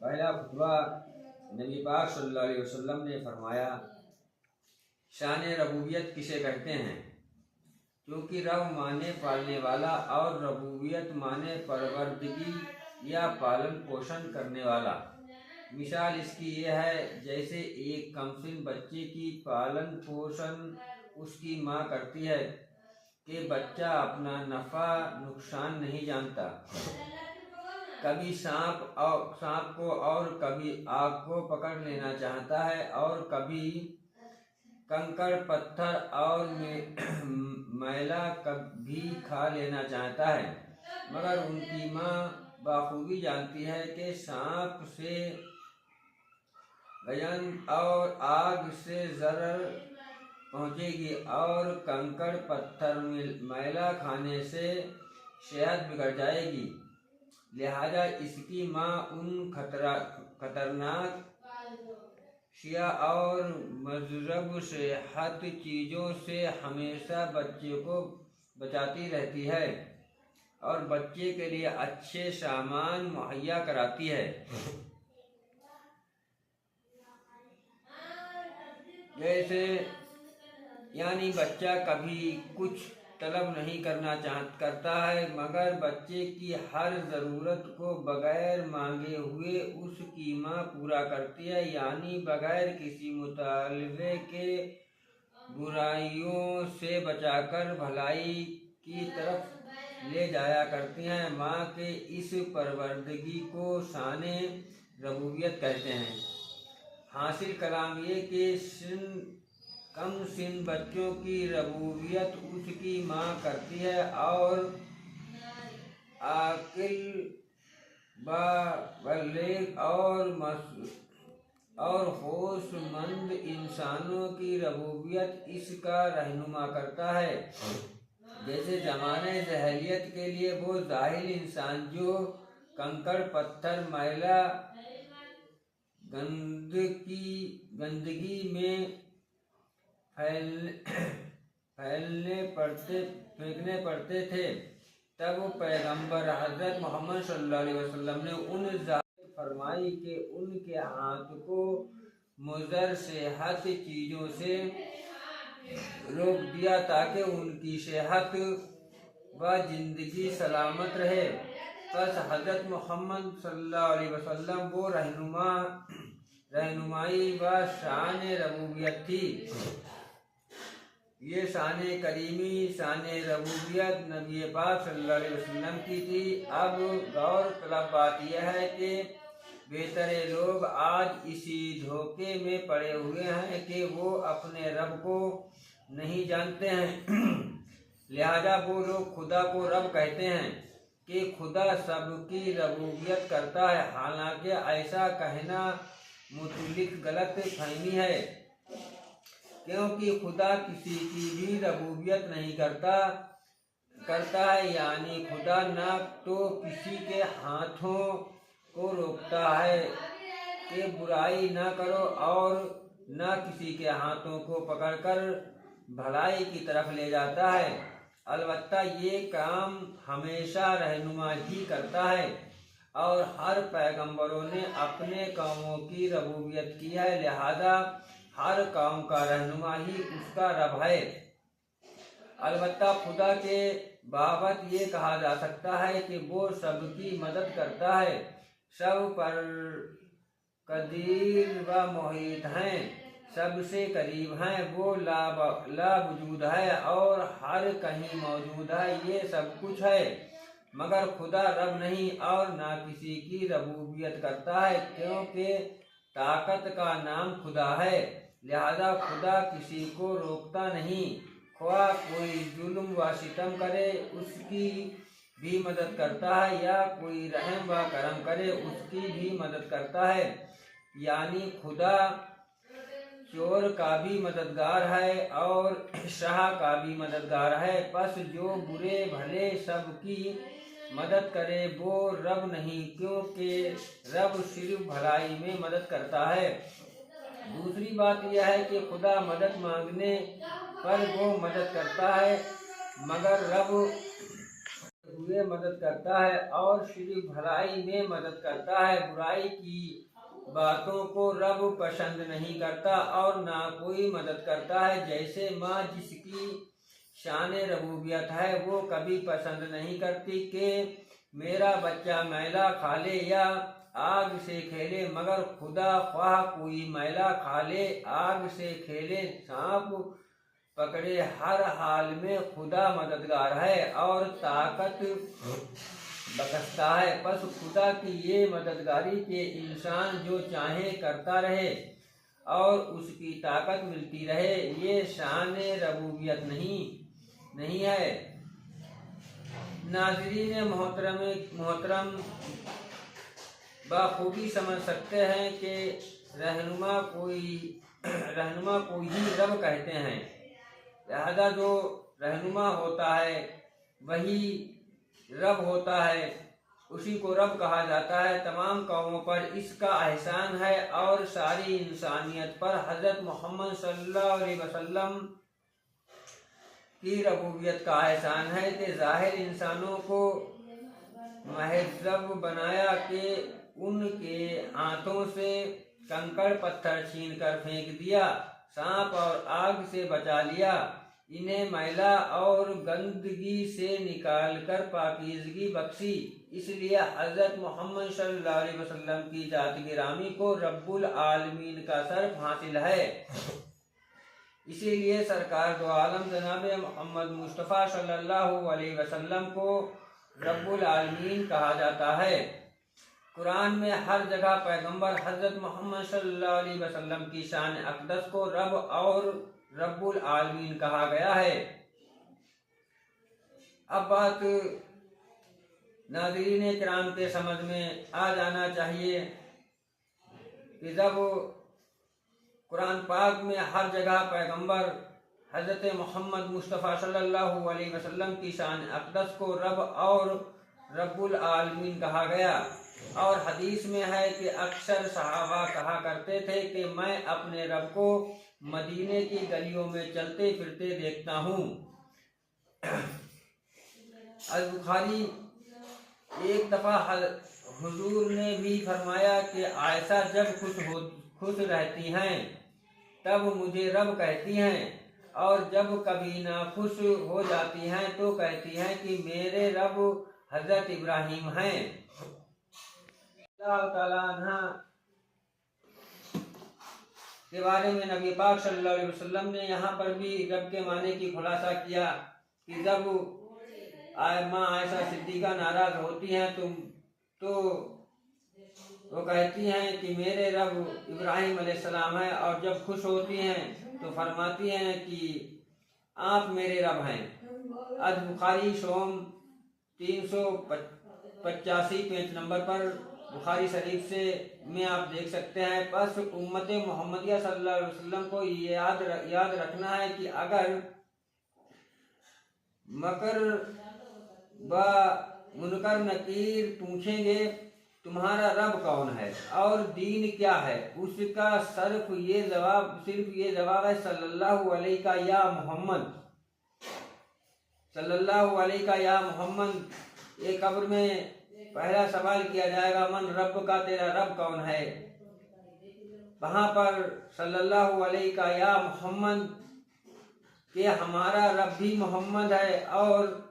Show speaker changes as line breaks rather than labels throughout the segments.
پہلا خطبہ نبی پاک صلی اللہ علیہ وسلم نے فرمایا، شان ربوبیت کسے کہتے ہیں؟ کیونکہ رب مانے پالنے والا اور ربوبیت مانے پروردگی یا پالن پوشن کرنے والا۔ مثال اس کی یہ ہے جیسے ایک کمسن بچے کی پالن پوشن اس کی ماں کرتی ہے کہ بچہ اپنا نفع نقصان نہیں جانتا، کبھی سانپ کو اور کبھی آگ کو پکڑ لینا چاہتا ہے اور کبھی کنکڑ پتھر اور میلہ بھی کھا لینا چاہتا ہے، مگر ان کی ماں بخوبی جانتی ہے کہ سانپ سے گزن اور آگ سے ضرر پہنچے گی اور کنکڑ پتھر میلہ کھانے سے صحت بگڑ جائے گی، لہذا اس کی ماں ان خطرناک شیاء اور مضر صحت چیزوں سے ہمیشہ بچے کو بچاتی رہتی ہے اور بچے کے لیے اچھے سامان مہیا کراتی ہے۔ جیسے یعنی بچہ کبھی کچھ طلب نہیں کرتا ہے مگر بچے کی ہر ضرورت کو بغیر مانگے ہوئے اس کی ماں پورا کرتی ہے، یعنی بغیر کسی مطالبے کے برائیوں سے بچا کر بھلائی کی طرف لے جایا کرتی ہیں۔ ماں کے اس پروردگی کو شان ربوبیت کہتے ہیں۔ حاصل کلام یہ کہ کم سن بچوں کی ربوبیت اس کی ماں کرتی ہے اور عاقل بالغ اور ہوش مند انسانوں کی ربوبیت اس کا رہنما کرتا ہے۔ جیسے زمانۂ جاہلیت کے لیے وہ جاہل انسان جو کنکڑ پتھر میلہ گندگی میں پھینکنے پڑتے تھے، تب پیغمبر حضرت محمد صلی اللہ علیہ وسلم نے ان ذات فرمائی کہ ان کے ہاتھ کو مضر صحت چیزوں سے روک دیا تاکہ ان کی صحت و زندگی سلامت رہے۔ پس حضرت محمد صلی اللہ علیہ وسلم وہ رہنمائی و شان ربوبیت تھی۔ یہ شان کریمی، شان ربوبیت نبی پاک صلی اللہ علیہ وسلم کی تھی۔ اب غور طلب بات یہ ہے کہ بیشتر لوگ آج اسی دھوکے میں پڑے ہوئے ہیں کہ وہ اپنے رب کو نہیں جانتے ہیں، لہذا وہ لوگ خدا کو رب کہتے ہیں کہ خدا سب کی ربوبیت کرتا ہے، حالانکہ ایسا کہنا مطلق غلط فہمی ہے، کیونکہ خدا کسی کی بھی ربوبیت نہیں کرتا ہے، یعنی خدا نہ تو کسی کے ہاتھوں کو روکتا ہے کہ برائی نہ کرو اور نہ کسی کے ہاتھوں کو پکڑ کر بھلائی کی طرف لے جاتا ہے، البتہ یہ کام ہمیشہ رہنما ہی کرتا ہے اور ہر پیغمبروں نے اپنے قوموں کی ربوبیت کی ہے، لہذا ہر قوم کا رہنما ہی اس کا رب ہے۔ البتہ خدا کے بابت یہ کہا جا سکتا ہے کہ وہ سب کی مدد کرتا ہے، سب پر قدیر و محیط ہیں، سب سے قریب ہیں، وہ لا وجود ہے اور ہر کہیں موجود ہے، یہ سب کچھ ہے، مگر خدا رب نہیں اور نہ کسی کی ربوبیت کرتا ہے، کیونکہ طاقت کا نام خدا ہے، لہذا خدا کسی کو روکتا نہیں، خواہ کوئی ظلم و ستم کرے اس کی بھی مدد کرتا ہے یا کوئی رحم و کرم کرے اس کی بھی مدد کرتا ہے، یعنی خدا چور کا بھی مددگار ہے اور شاہ کا بھی مددگار ہے، پس جو برے بھلے سب کی مدد کرے وہ رب نہیں، کیونکہ رب صرف بھلائی میں مدد کرتا ہے۔ دوسری بات یہ ہے کہ خدا مدد مانگنے پر وہ مدد کرتا ہے، مگر رب हुए मदद करता है और सिर्फ भलाई में मदद करता है। बुराई की बातों को रब पसंद नहीं करता और ना कोई मदद करता है। जैसे माँ जिसकी शान रबूबियत है वो कभी पसंद नहीं करती कि मेरा बच्चा मैला खा ले या आग से खेले, मगर खुदा ख्वाह कोई मैला खा ले, आग से खेले, सांप पकड़े, हर हाल में खुदा मददगार है और ताकत बख्शता है। बस खुदा की ये मददगारी के इंसान जो चाहे करता रहे और उसकी ताकत मिलती रहे, ये शान रबूबियत नहीं है। नाज़रीन मोहतरम बखूबी समझ सकते हैं कि रहनुमा को ही रब कहते हैं। लिहाजा जो रहनुमा होता है वही रब होता है, उसी को रब कहा जाता है। तमाम कौमों पर इसका एहसान है और सारी इंसानियत पर हज़रत मोहम्मद सल्लल्लाहु अलैहि वसल्लम की रबूबियत का एहसान है कि ज़ाहिर इंसानों को महज़ब बनाया कि उनके हाथों से कंकड़ पत्थर छीन कर फेंक दिया, सांप और आग से बचा लिया, इन्हें मैला और गंदगी से निकालकर पाकीज़गी बख्शी। इसलिए हज़रत मोहम्मद सल्लल्लाहु अलैहि वसल्लम की जात गिरामी को रब्बुल आलमीन का शर्फ हासिल है। इसीलिए सरकार दो आलम जनाब मोहम्मद मुस्तफ़ा सल्लल्लाहु अलैहि वसल्लम को रब्बुल आलमीन कहा जाता है। कुरान में हर जगह पैगंबर हज़रत मोहम्मद सल्लल्लाहु अलैहि वसल्लम की शान अक़दस को रब और रब्बुल आलमीन कहा गया है। अब बात नाज़रीन किराम के समझ में आ जाना चाहिए कि जब कुरान पाक में हर जगह पैगंबर हज़रत मोहम्मद मुस्तफ़ा सल्लल्लाहु अलैहि वसल्लम की शान अक़दस को रब और रब्बुल आलमीन कहा गया, और हदीस में है कि अक्सर सहाबा कहा करते थे कि मैं अपने रब को मदीने की गलियों में चलते फिरते देखता हूँ। अल बुखारी एक दफ़ा हुजूर ने भी फरमाया कि आयशा जब खुश रहती हैं तब मुझे रब कहती हैं, और जब कभी ना खुश हो जाती हैं तो कहती हैं कि मेरे रब हज़रत इब्राहिम हैं। अल्लाह ताला अन्हा के बारे में नबी पाक सल्लल्लाहु अलैहि वसल्लम ने यहाँ पर भी रब के माने की खुलासा किया कि जब माँ आयशा सिद्दीक़ा नाराज होती हैं तो वो कहती हैं कि मेरे रब इब्राहिम अलैहिस्सलाम है, और जब खुश होती हैं तो फरमाती हैं कि आप मेरे रब हैं। अल बुखारी शोम 385 पेज नंबर पर बुखारी शरीफ से में आप देख सकते हैं। बस उम्मत मोहम्मदिया सल्लल्लाहु अलैहि वसल्लम को याद रखना है कि अगर मकर व मुनकर नकीर पूछेंगे तुम्हारा रब कौन है और दीन क्या है, उसका सिर्फ ये जवाब है सल्लल्लाहु अलैहि का या मोहम्मद, सल्लल्लाहु अलैहि का या मोहम्मद। एक कब्र में पहला सवाल किया जाएगा मन रब का, तेरा रब कौन है। वहाँ पर सल्लल्लाहु अलैहि का या मोहम्मद कि हमारा रब भी मोहम्मद है और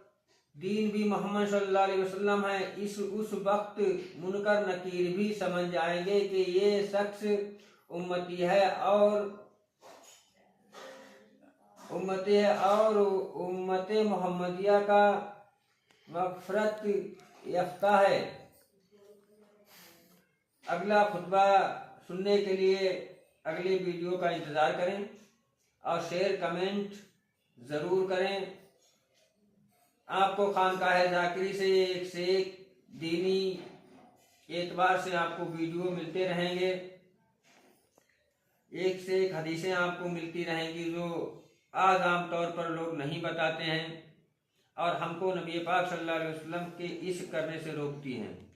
दीन भी मोहम्मद सल्लल्लाहु अलैहि वसल्लम है। उस वक्त मुनकर नकीर भी समझ जाएंगे कि ये शख्स उम्मती है और उम्मत मोहम्मदिया का मग़फ़िरत याफ्ता है। अगला खुतबा सुनने के लिए अगले वीडियो का इंतज़ार करें और शेयर कमेंट ज़रूर करें। आपको खानकाह ज़ाकिरी से एक दीनी एतबार से आपको वीडियो मिलते रहेंगे, एक से एक हदीसें आपको मिलती रहेंगी जो आज आम तौर पर लोग नहीं बताते हैं और हमको नबी पाक सल्लल्लाहु अलैहि वसल्लम के इश्क करने से रोकती हैं।